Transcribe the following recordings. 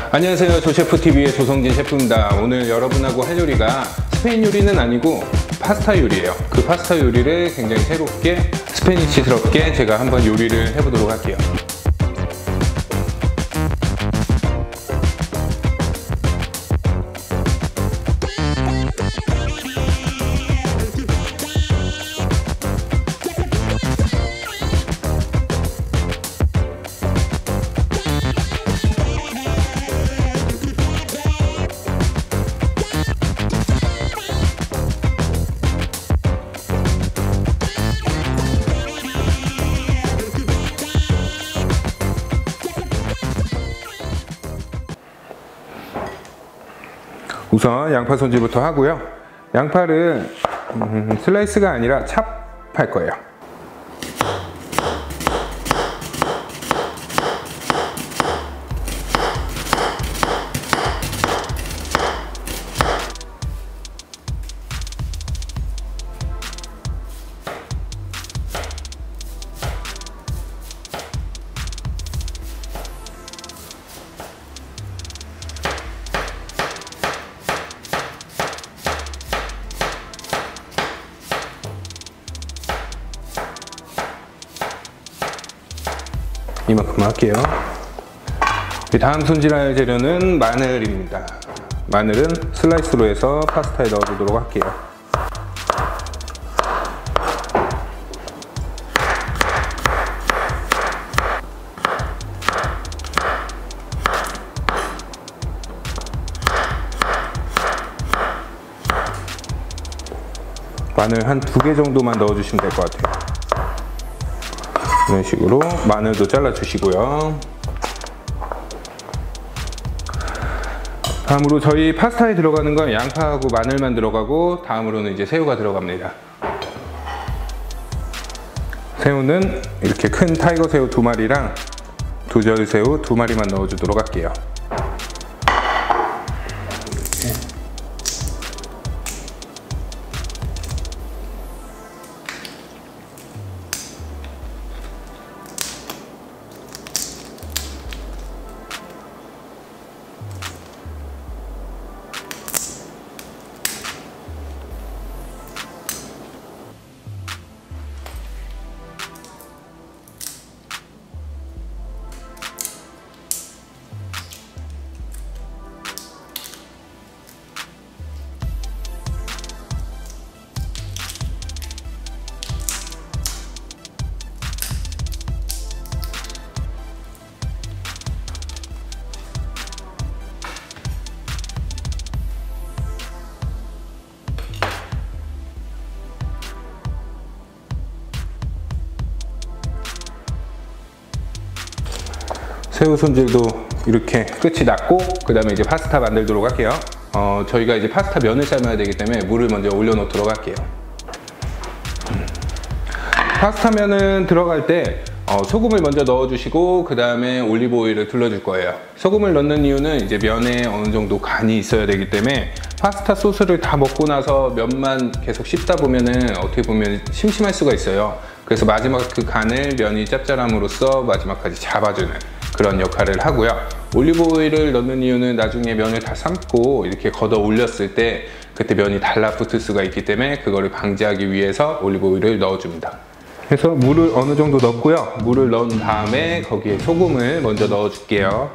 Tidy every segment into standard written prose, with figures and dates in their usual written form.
안녕하세요. 조셰프TV의 조성진 셰프입니다. 오늘 여러분하고 할 요리가 스페인 요리는 아니고 파스타 요리예요. 그 파스타 요리를 굉장히 새롭게 스페니시스럽게 제가 한번 요리를 해보도록 할게요. 우선 양파 손질부터 하고요. 양파를 슬라이스가 아니라 찹 할 거예요. 이만큼 할게요. 다음 손질할 재료는 마늘입니다. 마늘은 슬라이스로 해서 파스타에 넣어주도록 할게요. 마늘 한 2개 정도만 넣어주시면 될 것 같아요. 이런 식으로 마늘도 잘라 주시고요. 다음으로 저희 파스타에 들어가는 건 양파하고 마늘만 들어가고, 다음으로는 이제 새우가 들어갑니다. 새우는 이렇게 큰 타이거 새우 2마리랑 두절 새우 2마리만 넣어주도록 할게요. 새우 손질도 이렇게 끝이 났고, 그 다음에 이제 파스타 만들도록 할게요. 저희가 이제 파스타 면을 삶아야 되기 때문에 물을 먼저 올려 놓도록 할게요. 파스타 면은 들어갈 때 소금을 먼저 넣어 주시고, 그 다음에 올리브 오일을 둘러줄 거예요. 소금을 넣는 이유는 이제 면에 어느 정도 간이 있어야 되기 때문에, 파스타 소스를 다 먹고 나서 면만 계속 씹다 보면은 어떻게 보면 심심할 수가 있어요. 그래서 마지막 그 간을 면이 짭짤함으로써 마지막까지 잡아주는 그런 역할을 하고요. 올리브 오일을 넣는 이유는 나중에 면을 다 삶고 이렇게 걷어 올렸을 때 그때 면이 달라붙을 수가 있기 때문에, 그거를 방지하기 위해서 올리브 오일을 넣어줍니다. 그래서 물을 어느 정도 넣고요. 물을 넣은 다음에 거기에 소금을 먼저 넣어 줄게요.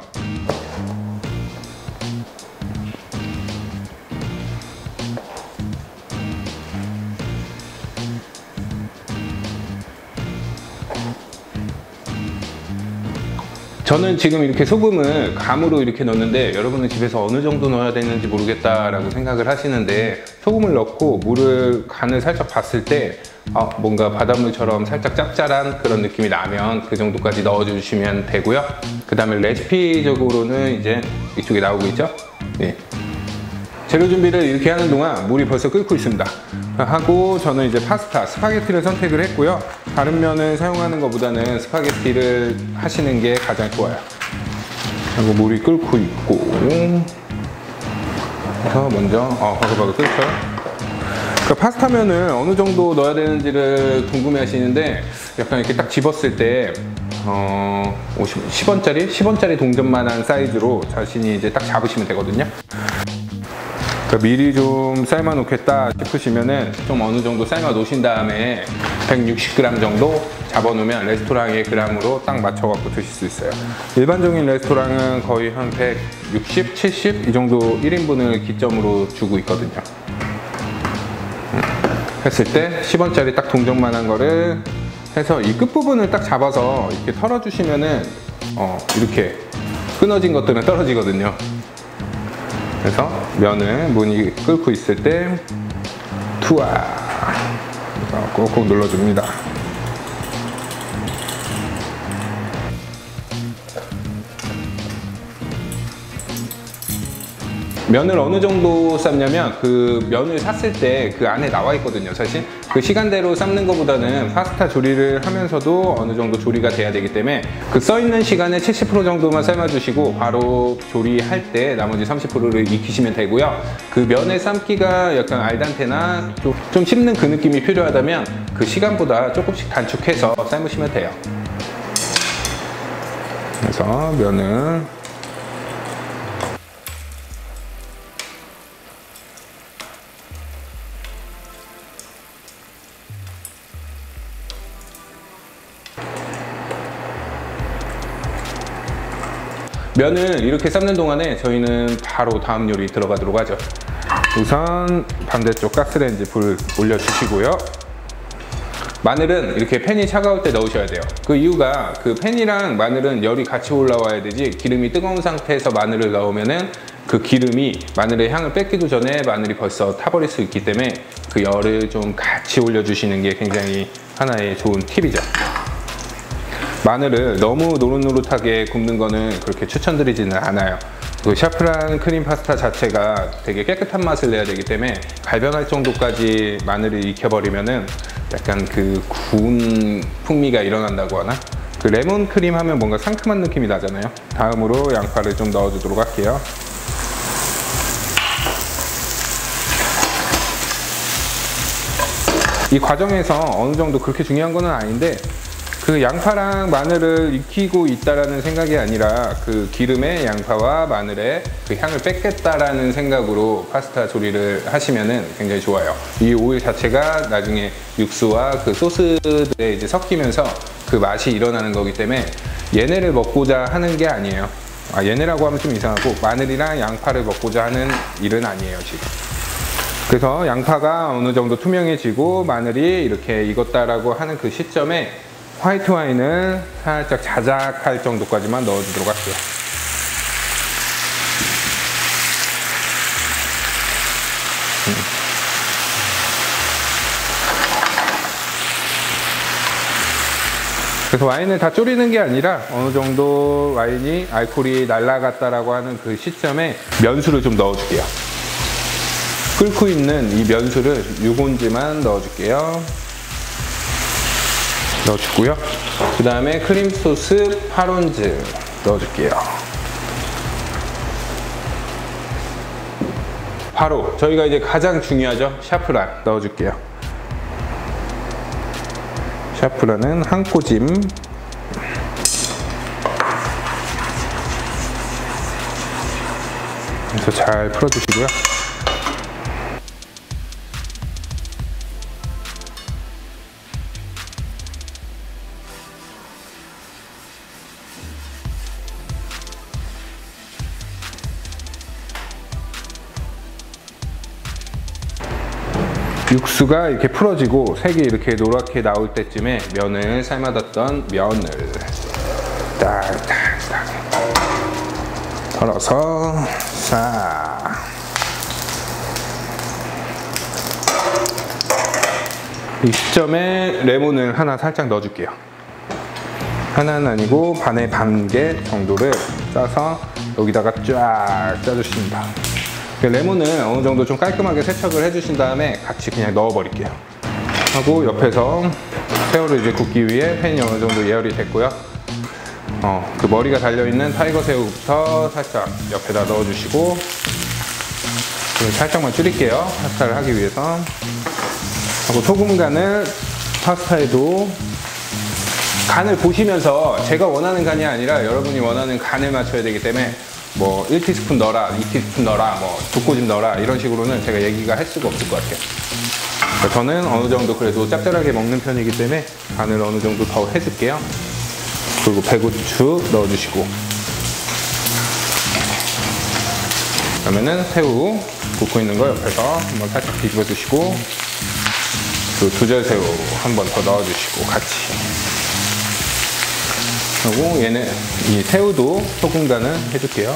저는 지금 이렇게 소금을 감으로 이렇게 넣는데, 여러분은 집에서 어느 정도 넣어야 되는지 모르겠다라고 생각을 하시는데, 소금을 넣고 물을 간을 살짝 봤을 때 뭔가 바닷물처럼 살짝 짭짤한 그런 느낌이 나면 그 정도까지 넣어주시면 되고요. 그 다음에 레시피적으로는 이제 이쪽에 나오고 있죠? 네. 재료 준비를 이렇게 하는 동안 물이 벌써 끓고 있습니다. 하고 저는 이제 파스타, 스파게티를 선택을 했고요. 다른 면을 사용하는 것보다는 스파게티를 하시는 게 가장 좋아요. 하고 물이 끓고 있고, 그래서 먼저 바글바글 끓죠. 그러니까 파스타면을 어느 정도 넣어야 되는지를 궁금해 하시는데, 약간 이렇게 딱 집었을 때 10원짜리 동전만한 사이즈로 자신이 이제 딱 잡으시면 되거든요. 그러니까 미리 좀 삶아 놓겠다 싶으시면은 좀 어느 정도 삶아 놓으신 다음에 160g 정도 잡아 놓으면 레스토랑의 그램으로 딱 맞춰 갖고 드실 수 있어요. 일반적인 레스토랑은 거의 한 160, 70 이 정도 1인분을 기점으로 주고 있거든요. 했을 때 10원짜리 딱 동전만한 거를 해서 이 끝부분을 딱 잡아서 이렇게 털어 주시면은 이렇게 끊어진 것들은 떨어지거든요. 그래서 면을 문이 끓고 있을 때 투아 꾹꾹 눌러줍니다. 면을 어느 정도 삶냐면 그 면을 샀을 때 그 안에 나와 있거든요. 사실 그 시간대로 삶는 것보다는 파스타 조리를 하면서도 어느 정도 조리가 돼야 되기 때문에 그 써있는 시간의 70% 정도만 삶아주시고 바로 조리할 때 나머지 30%를 익히시면 되고요. 그 면의 삶기가 약간 알단테나 좀 씹는 그 느낌이 필요하다면 그 시간보다 조금씩 단축해서 삶으시면 돼요. 그래서 면을 면을 이렇게 삶는 동안에 저희는 바로 다음 요리 들어가도록 하죠. 우선 반대쪽 가스레인지 불 올려주시고요. 마늘은 이렇게 팬이 차가울 때 넣으셔야 돼요. 그 이유가 그 팬이랑 마늘은 열이 같이 올라와야 되지 기름이 뜨거운 상태에서 마늘을 넣으면은 그 기름이 마늘의 향을 뺏기도 전에 마늘이 벌써 타버릴 수 있기 때문에 그 열을 좀 같이 올려주시는 게 굉장히 하나의 좋은 팁이죠. 마늘을 너무 노릇노릇하게 굽는 거는 그렇게 추천드리지는 않아요. 그 샤프란 크림 파스타 자체가 되게 깨끗한 맛을 내야 되기 때문에 갈변할 정도까지 마늘을 익혀버리면은 약간 그 구운 풍미가 일어난다고 하나? 그 레몬 크림 하면 뭔가 상큼한 느낌이 나잖아요. 다음으로 양파를 좀 넣어주도록 할게요. 이 과정에서 어느 정도 그렇게 중요한 건 아닌데 그 양파랑 마늘을 익히고 있다라는 생각이 아니라 그 기름에 양파와 마늘의 그 향을 뺏겠다라는 생각으로 파스타 조리를 하시면은 굉장히 좋아요. 이 오일 자체가 나중에 육수와 그 소스들에 이제 섞이면서 그 맛이 일어나는 거기 때문에 얘네를 먹고자 하는 게 아니에요. 얘네라고 하면 좀 이상하고 마늘이랑 양파를 먹고자 하는 일은 아니에요, 지금. 그래서 양파가 어느 정도 투명해지고 마늘이 이렇게 익었다라고 하는 그 시점에 화이트 와인을 살짝 자작할 정도까지만 넣어주도록 할게요. 그래서 와인을 다 졸이는 게 아니라 어느 정도 와인이 알코올이 날아갔다라고 하는 그 시점에 면수를 좀 넣어줄게요. 끓고 있는 이 면수를 6온즈만 넣어줄게요. 넣어주고요. 그 다음에 크림 소스 8온즈 넣어줄게요. 바로 저희가 이제 가장 중요하죠. 샤프란 넣어줄게요. 샤프란은 한 꼬짐. 그래서 잘 풀어주시고요. 육수가 이렇게 풀어지고 색이 이렇게 노랗게 나올 때쯤에 면을 삶아뒀던 면을 딱딱딱 털어서 싹 이 시점에 레몬을 하나 살짝 넣어줄게요. 하나는 아니고 반에 반 개 정도를 짜서 여기다가 쫙 짜주십니다. 레몬을 어느 정도 좀 깔끔하게 세척을 해주신 다음에 같이 그냥 넣어버릴게요. 하고 옆에서 새우를 이제 굽기 위해 팬이 어느 정도 예열이 됐고요. 그 머리가 달려있는 타이거 새우부터 살짝 옆에다 넣어주시고 살짝만 줄일게요. 파스타를 하기 위해서. 하고 소금 간을 파스타에도 간을 보시면서 제가 원하는 간이 아니라 여러분이 원하는 간을 맞춰야 되기 때문에 뭐 1티스푼 넣어라, 2티스푼 넣어라, 뭐 족고집 넣어라 이런 식으로는 제가 얘기가 할 수가 없을 것 같아요. 저는 어느 정도 그래도 짭짤하게 먹는 편이기 때문에 간을 어느 정도 더 해줄게요. 그리고 배고추 넣어주시고, 그러면은 새우 굽고 있는 거 옆에서 한번 살짝 뒤집어 주시고, 그리고 두절새우 한 번 더 넣어주시고 같이. 그리고 얘는 이 새우도 소금 간을 해줄게요.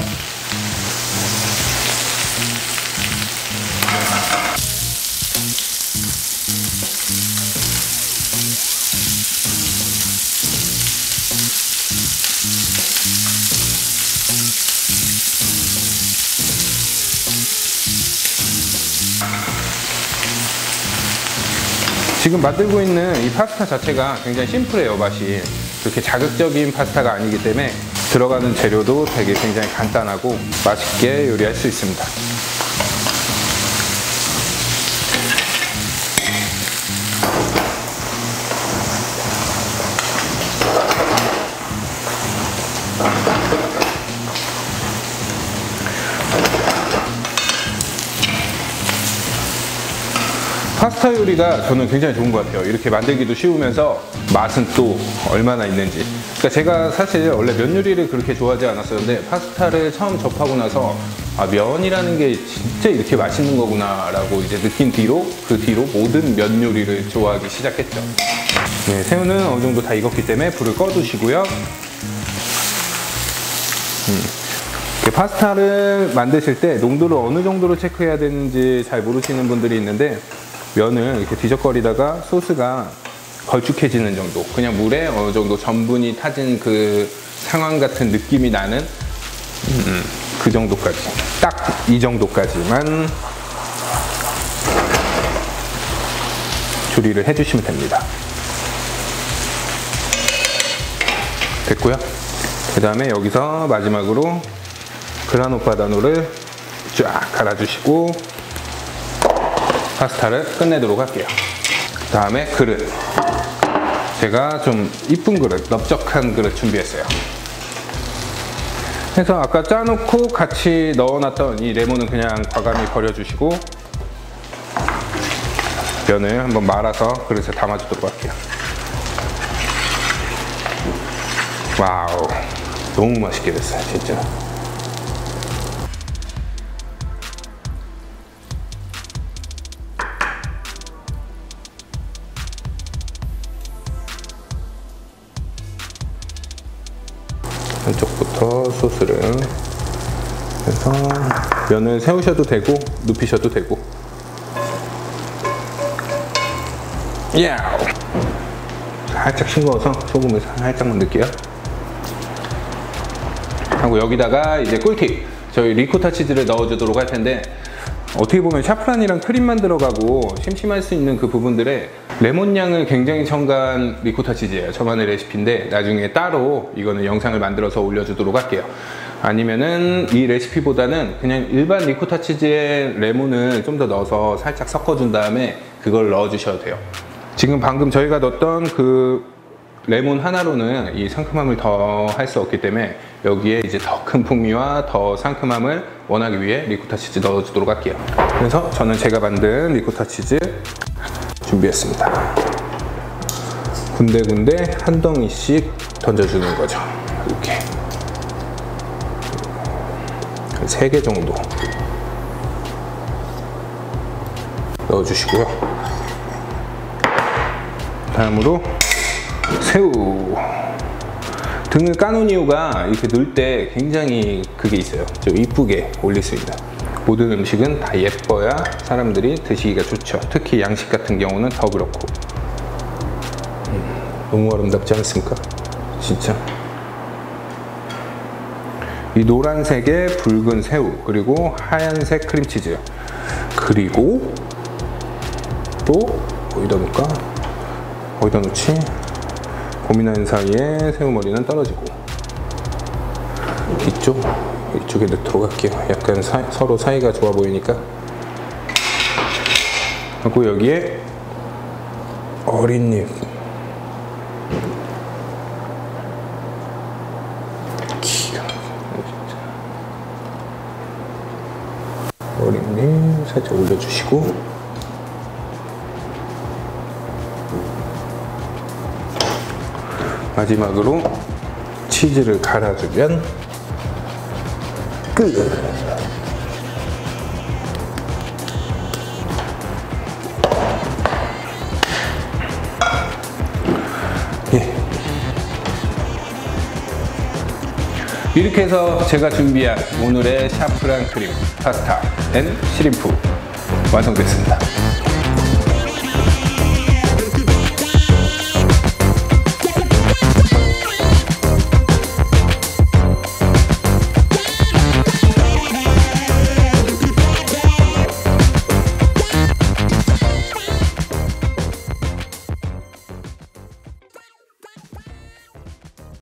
지금 만들고 있는 이 파스타 자체가 굉장히 심플해요. 맛이 그렇게 자극적인 파스타가 아니기 때문에 들어가는 재료도 되게 굉장히 간단하고 맛있게 요리할 수 있습니다. 파스타 요리가 저는 굉장히 좋은 것 같아요. 이렇게 만들기도 쉬우면서 맛은 또 얼마나 있는지. 그러니까 제가 사실 원래 면 요리를 그렇게 좋아하지 않았었는데 파스타를 처음 접하고 나서 아, 면이라는 게 진짜 이렇게 맛있는 거구나 라고 이제 느낀 뒤로 그 뒤로 모든 면 요리를 좋아하기 시작했죠. 네, 새우는 어느 정도 다 익었기 때문에 불을 꺼두시고요. 파스타를 만드실 때 농도를 어느 정도로 체크해야 되는지 잘 모르시는 분들이 있는데, 면을 이렇게 뒤적거리다가 소스가 걸쭉해지는 정도, 그냥 물에 어느 정도 전분이 타진 그 상황 같은 느낌이 나는 그 정도까지, 딱 이 정도까지만 조리를 해주시면 됩니다. 됐고요. 그 다음에 여기서 마지막으로 그라노 바다노를 쫙 갈아주시고 파스타를 끝내도록 할게요. 그 다음에 그릇, 제가 좀 이쁜 그릇, 넓적한 그릇 준비했어요. 그래서 아까 짜놓고 같이 넣어놨던 이 레몬은 그냥 과감히 버려주시고 면을 한번 말아서 그릇에 담아주도록 할게요. 와우, 너무 맛있게 됐어요 진짜. 한쪽부터 소스를 해서 면을 세우셔도 되고 눕히셔도 되고. 살짝 싱거워서 소금을 살짝만 넣을게요. 하고 여기다가 이제 꿀팁, 저희 리코타 치즈를 넣어주도록 할 텐데, 어떻게 보면 샤프란이랑 크림만 들어가고 심심할 수 있는 그 부분들에 레몬 양을 굉장히 첨가한 리코타 치즈예요. 저만의 레시피인데 나중에 따로 이거는 영상을 만들어서 올려주도록 할게요. 아니면은 이 레시피보다는 그냥 일반 리코타 치즈에 레몬을 좀 더 넣어서 살짝 섞어준 다음에 그걸 넣어주셔도 돼요. 지금 방금 저희가 넣었던 그 레몬 하나로는 이 상큼함을 더 할 수 없기 때문에 여기에 이제 더 큰 풍미와 더 상큼함을 원하기 위해 리코타 치즈 넣어주도록 할게요. 그래서 저는 제가 만든 리코타 치즈 준비했습니다. 군데군데 한 덩이씩 던져주는 거죠. 이렇게 3개 정도 넣어주시고요. 다음으로 새우. 등을 까놓은 이유가 이렇게 넣을 때 굉장히 그게 있어요. 좀 이쁘게 올릴 수 있는. 모든 음식은 다 예뻐야 사람들이 드시기가 좋죠. 특히 양식 같은 경우는 더 그렇고. 너무 아름답지 않습니까? 진짜. 이 노란색의 붉은 새우, 그리고 하얀색 크림치즈, 그리고 또 어디다 놓을까? 어디다 놓지? 고민하는 사이에 새우머리는 떨어지고, 이쪽에 넣도록 할게요. 약간 서로 사이가 좋아 보이니까. 그리고 여기에 어린잎, 어린잎 살짝 올려주시고, 마지막으로 치즈를 갈아주면 끝! 예. 이렇게 해서 제가 준비한 오늘의 샤프란 크림 파스타 앤 시림프 완성됐습니다.